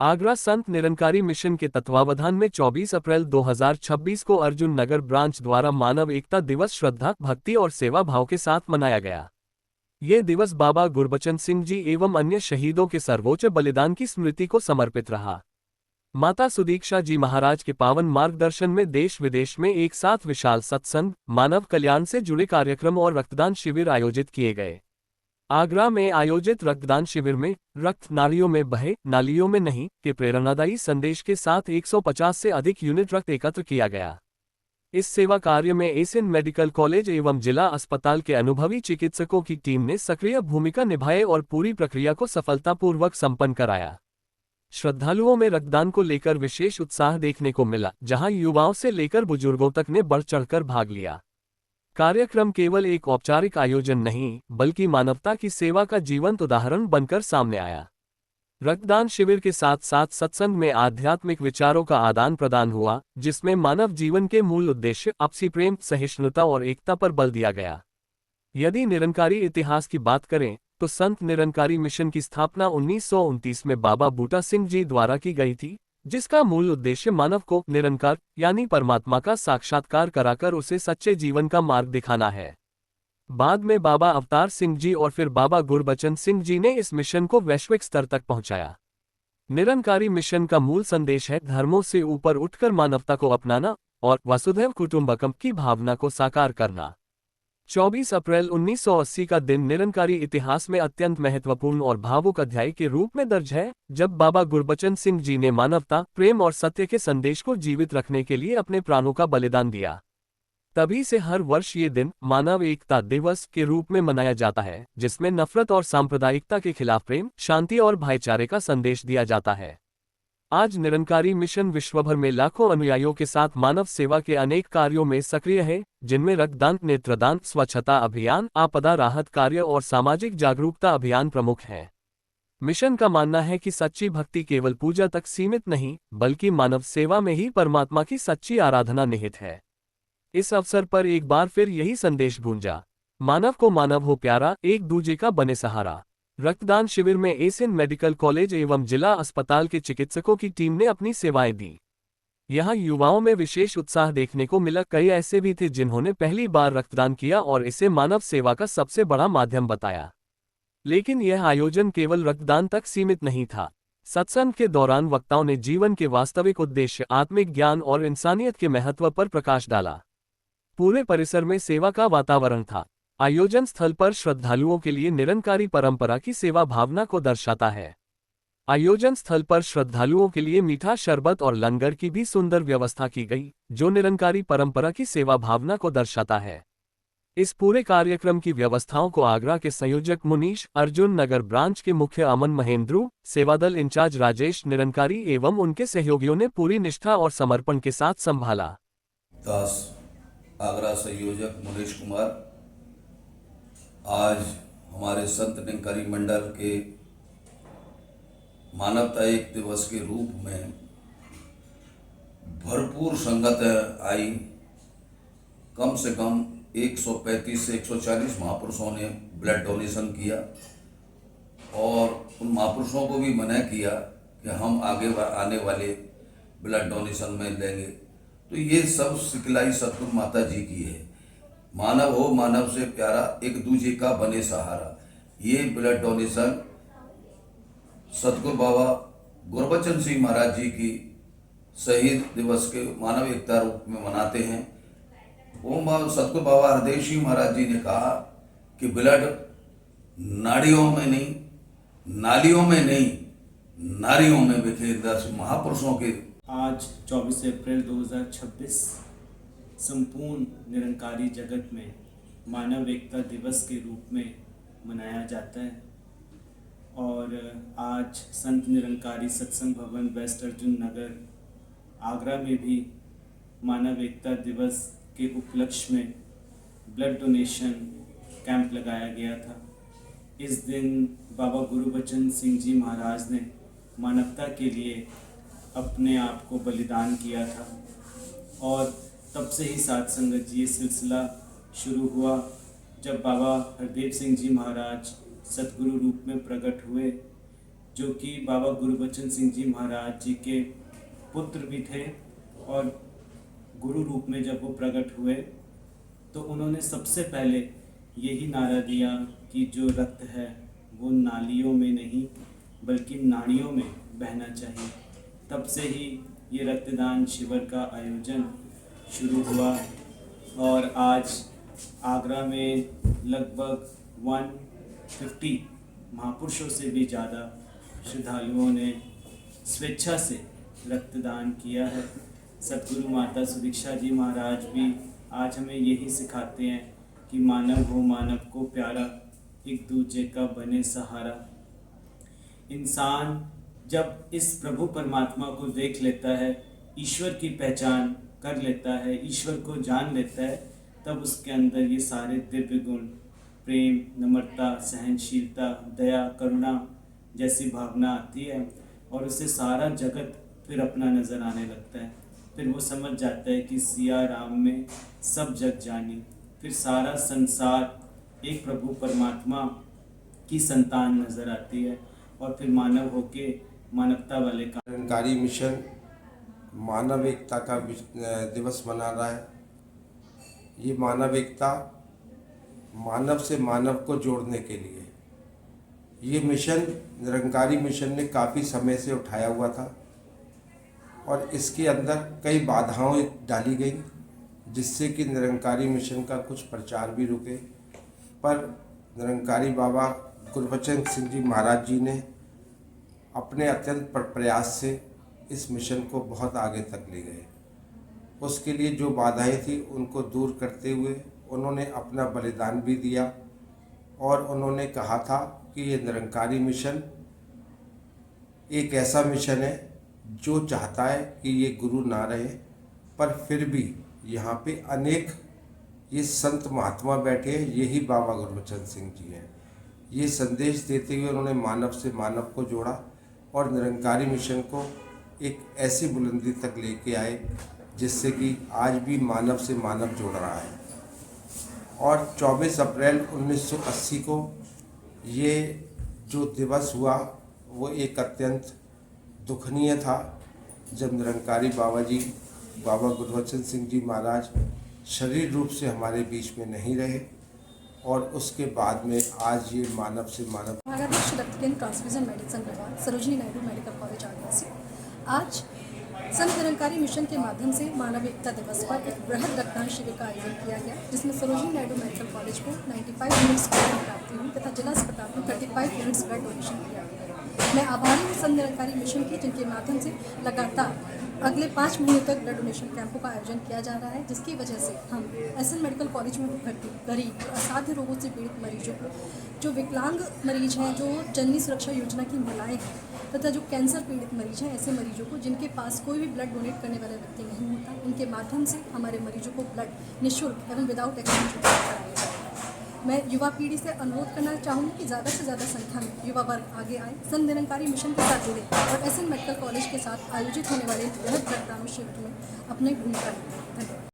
Agra Sant Nirankari mission के तत्वावधान में 24 अप्रैल 2026 को अर्जुन नगर ब्रांच द्वारा मानव एकता दिवस श्रद्धा, भक्ति और सेवा भाव के साथ मनाया गया। ये दिवस बाबा गुरबचन सिंह जी एवं अन्य शहीदों के सर्वोच्च बलिदान की स्मृति को समर्पित रहा। माता सुदीक्षा जी महाराज के पावन मार्गदर्शन में देश विदेश में एक साथ विशाल सत्संग, मानव कल्याण से जुड़े कार्यक्रम और रक्तदान शिविर आयोजित किए गए। आगरा में आयोजित रक्तदान शिविर में रक्त नालियों में बहे, नालियों में नहीं के प्रेरणादायी संदेश के साथ 150 से अधिक यूनिट रक्त एकत्र किया गया। इस सेवा कार्य में एशियन मेडिकल कॉलेज एवं जिला अस्पताल के अनुभवी चिकित्सकों की टीम ने सक्रिय भूमिका निभाई और पूरी प्रक्रिया को सफलतापूर्वक संपन्न कराया। श्रद्धालुओं में रक्तदान को लेकर विशेष उत्साह देखने को मिला, जहां युवाओं से लेकर बुजुर्गों तक ने बढ़ चढ़कर भाग लिया। कार्यक्रम केवल एक औपचारिक आयोजन नहीं, बल्कि मानवता की सेवा का जीवंत उदाहरण बनकर सामने आया। रक्तदान शिविर के साथ साथ सत्संग में आध्यात्मिक विचारों का आदान प्रदान हुआ, जिसमें मानव जीवन के मूल उद्देश्य आपसी प्रेम, सहिष्णुता और एकता पर बल दिया गया। यदि निरंकारी इतिहास की बात करें तो संत निरंकारी मिशन की स्थापना 1929 में बाबा बूटा सिंह जी द्वारा की गई थी, जिसका मूल उद्देश्य मानव को निरंकार यानी परमात्मा का साक्षात्कार कराकर उसे सच्चे जीवन का मार्ग दिखाना है। बाद में बाबा अवतार सिंह जी और फिर बाबा गुरबचन सिंह जी ने इस मिशन को वैश्विक स्तर तक पहुंचाया। निरंकारी मिशन का मूल संदेश है धर्मों से ऊपर उठकर मानवता को अपनाना और वसुधैव कुटुंबकम की भावना को साकार करना। 24 अप्रैल 1980 का दिन निरंकारी इतिहास में अत्यंत महत्वपूर्ण और भावुक अध्याय के रूप में दर्ज है, जब बाबा गुरबचन सिंह जी ने मानवता, प्रेम और सत्य के संदेश को जीवित रखने के लिए अपने प्राणों का बलिदान दिया। तभी से हर वर्ष ये दिन मानव एकता दिवस के रूप में मनाया जाता है, जिसमें नफरत और सांप्रदायिकता के खिलाफ प्रेम, शांति और भाईचारे का संदेश दिया जाता है। आज निरंकारी मिशन विश्वभर में लाखों अनुयायियों के साथ मानव सेवा के अनेक कार्यों में सक्रिय है, जिनमें रक्तदान, नेत्रदान, स्वच्छता अभियान, आपदा राहत कार्य और सामाजिक जागरूकता अभियान प्रमुख हैं। मिशन का मानना है कि सच्ची भक्ति केवल पूजा तक सीमित नहीं, बल्कि मानव सेवा में ही परमात्मा की सच्ची आराधना निहित है। इस अवसर पर एक बार फिर यही संदेश गूंजा, मानव को मानव हो प्यारा, एक दूजे का बने सहारा। रक्तदान शिविर में एशियन मेडिकल कॉलेज एवं जिला अस्पताल के चिकित्सकों की टीम ने अपनी सेवाएं दी। यहां युवाओं में विशेष उत्साह देखने को मिला। कई ऐसे भी थे जिन्होंने पहली बार रक्तदान किया और इसे मानव सेवा का सबसे बड़ा माध्यम बताया। लेकिन यह आयोजन केवल रक्तदान तक सीमित नहीं था। सत्संग के दौरान वक्ताओं ने जीवन के वास्तविक उद्देश्य, आत्मिक ज्ञान और इंसानियत के महत्व पर प्रकाश डाला। पूरे परिसर में सेवा का वातावरण था। आयोजन स्थल पर श्रद्धालुओं के लिए निरंकारी परंपरा की सेवा भावना को दर्शाता है। आयोजन स्थल पर श्रद्धालुओं के लिए मीठा शरबत और लंगर की भी सुंदर व्यवस्था की गई, जो निरंकारी परंपरा की सेवा भावना को दर्शाता है। इस पूरे कार्यक्रम की व्यवस्थाओं को आगरा के संयोजक मुनीश, अर्जुन नगर ब्रांच के मुख्य अमन महेंद्रू, सेवादल इंचार्ज राजेश निरंकारी एवं उनके सहयोगियों ने पूरी निष्ठा और समर्पण के साथ संभाला। आगरा संयोजक मुनीश कुमार, आज हमारे संत निरंकारी मंडल के मानवता एक दिवस के रूप में भरपूर संगत आई। कम से कम 135 से 140 महापुरुषों ने ब्लड डोनेशन किया और उन महापुरुषों को भी मना किया कि हम आगे आने वाले ब्लड डोनेशन में लेंगे। तो ये सब सिखलाई सतगुरु माता जी की है। मानव हो मानव से प्यारा, एक दूजे का बने सहारा। ये ब्लड डोनेशन सतगुरु बाबा गुरबचन सिंह महाराज जी की शहीद दिवस के मानव एकता रूप में मनाते हैं। वो सतगुरु बाबा हरदेव सिंह महाराज जी ने कहा कि ब्लड नाड़ियों में नहीं, नालियों में नहीं, नारियों में बिखेर 10 महापुरुषों के। आज 24 अप्रैल 2026 संपूर्ण निरंकारी जगत में मानव एकता दिवस के रूप में मनाया जाता है और आज संत निरंकारी सत्संग भवन वेस्ट अर्जुन नगर आगरा में भी मानव एकता दिवस के उपलक्ष्य में ब्लड डोनेशन कैंप लगाया गया था। इस दिन बाबा गुरबचन सिंह जी महाराज ने मानवता के लिए अपने आप को बलिदान किया था और तब से ही साथ संगत जी ये सिलसिला शुरू हुआ जब बाबा हरदेव सिंह जी महाराज सतगुरु रूप में प्रकट हुए, जो कि बाबा गुरबचन सिंह जी महाराज जी के पुत्र भी थे, और गुरु रूप में जब वो प्रकट हुए तो उन्होंने सबसे पहले यही नारा दिया कि जो रक्त है वो नालियों में नहीं बल्कि नाड़ियों में बहना चाहिए। तब से ही ये रक्तदान शिविर का आयोजन शुरू हुआ और आज आगरा में लगभग 150 महापुरुषों से भी ज़्यादा श्रद्धालुओं ने स्वेच्छा से रक्तदान किया है। सतगुरु माता सुदीक्षा जी महाराज भी आज हमें यही सिखाते हैं कि मानव हो मानव को प्यारा, एक दूजे का बने सहारा। इंसान जब इस प्रभु परमात्मा को देख लेता है, ईश्वर की पहचान कर लेता है, ईश्वर को जान लेता है, तब उसके अंदर ये सारे दिव्य गुण प्रेम, नम्रता, सहनशीलता, दया, करुणा जैसी भावना आती है और उसे सारा जगत फिर अपना नज़र आने लगता है। फिर वो समझ जाता है कि सिया राम में सब जग जानी। फिर सारा संसार एक प्रभु परमात्मा की संतान नज़र आती है और फिर मानव होके मानवता वाले का निरंकारी मिशन मानव एकता का दिवस मना रहा है। ये मानव एकता मानव से मानव को जोड़ने के लिए ये मिशन निरंकारी मिशन ने काफ़ी समय से उठाया हुआ था और इसके अंदर कई बाधाएं डाली गई जिससे कि निरंकारी मिशन का कुछ प्रचार भी रुके, पर निरंकारी बाबा गुरबचन सिंह जी महाराज जी ने अपने अत्यंत प्रयास से इस मिशन को बहुत आगे तक ले गए। उसके लिए जो बाधाएं थी उनको दूर करते हुए उन्होंने अपना बलिदान भी दिया और उन्होंने कहा था कि ये निरंकारी मिशन एक ऐसा मिशन है जो चाहता है कि ये गुरु ना रहे, पर फिर भी यहाँ पे अनेक ये संत महात्मा बैठे हैं, यही बाबा गुरबचन सिंह जी हैं। ये संदेश देते हुए उन्होंने मानव से मानव को जोड़ा और निरंकारी मिशन को एक ऐसी बुलंदी तक लेके आए जिससे कि आज भी मानव से मानव जुड़ रहा है। और 24 अप्रैल 1980 को ये जो दिवस हुआ वो एक अत्यंत दुखनीय था, जब निरंकारी बाबा गुरबचन सिंह जी महाराज शरीर रूप से हमारे बीच में नहीं रहे और उसके बाद में आज ये मानव से मानव महाराष्ट्र रक्त केंद्र ट्रांसफ्यूजन मेडिसिन विभाग सरोजनी नायडू मेडिकल कॉलेज आगरा से आज संत निरंकारी मिशन के माध्यम से मानव एकता दिवस पर एक बृहद रक्तदान शिविर का आयोजन किया गया, जिसमें सरोजनी नायडू मेडिकल कॉलेज को 95 यूनिट्स ब्लड प्राप्ति हुई तथा जिला अस्पताल को 35 यूनिट्स ब्लड डोनेशन किया गया। मैं आभारी हूँ संत निरंकारी मिशन की, जिनके माध्यम से लगातार अगले 5 महीने तक ब्लड डोनेशन कैंपों का आयोजन किया जा रहा है, जिसकी वजह से हम एसएन मेडिकल कॉलेज में भर्ती गरीब और असाध्य रोगों से पीड़ित मरीजों को, जो विकलांग मरीज हैं, जो जननी सुरक्षा योजना की महिलाएं हैं तथा जो कैंसर पीड़ित मरीज हैं, ऐसे मरीजों को जिनके पास कोई भी ब्लड डोनेट करने वाला व्यक्ति नहीं होता, उनके माध्यम से हमारे मरीजों को ब्लड निःशुल्क एवं विदाउट एक्सचेंज कराया जाएगा। मैं युवा पीढ़ी से अनुरोध करना चाहूँगी कि ज़्यादा से ज़्यादा संख्या में युवा वर्ग आगे आए, संत निरंकारी मिशन के साथ जुड़े और एसएन मेडिकल कॉलेज के साथ आयोजित होने वाले बृहद रक्तदान शिविर में अपनी भूमिका निभाएं। धन्यवाद।